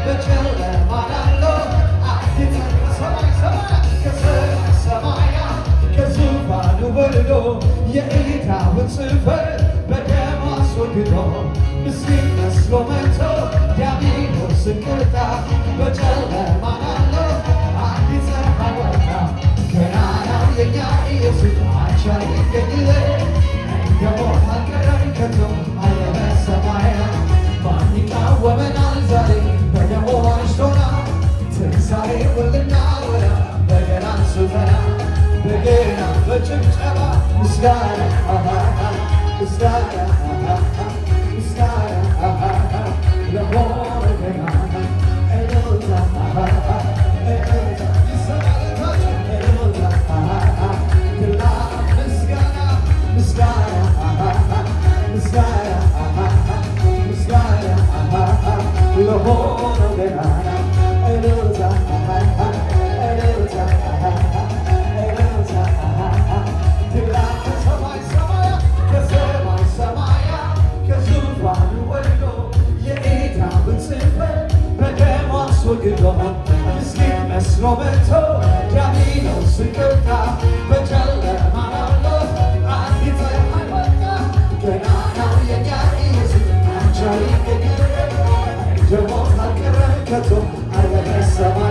በጨለማ ላለው አዲስ ሰማይ ሰማይ ከሰማይ ሰማያት ከዙፋኑ ወርዶ የእይታውን ጽሕፈት በደሙ አስወግዶ ምስኪን መስሎ መጥቶ ዲያብሎስን ቀጣ። በጨለማ ላለው አዲስ ፀሐይ ወጣ። ገናናው የእኛ ኢየሱስ አቻ ይገኝለት እንደ ሞት አልቀረም ከቶ አለ በሰማያት። ማን ይቃወመናል ዛሬ በደሙ ዋጅቶናል። ትንሣኤውን ልናወራ በገና አንስተናል። በገና በጭብጨባ ምስጋና ምስጋና ምስጋና ለሆነ ገናና እልልታ እልልታ ይሰማለታችሁ እልልታ ግላ ምስጋና ምስጋና ምስጋና ምስጋና ለሆነ ገናና እልልታ እልልታ ምስኪን መስሎ መጥቶ ዲያብሎስን ቀጣ። በጨለማ ላለው አዲስ ፀሐይ ወጣ። ገናናው የእኛ ኢየሱስ አቻ ይገኝለት እንደ ሞት አልቀረም ከቶ አለ በሰማያት።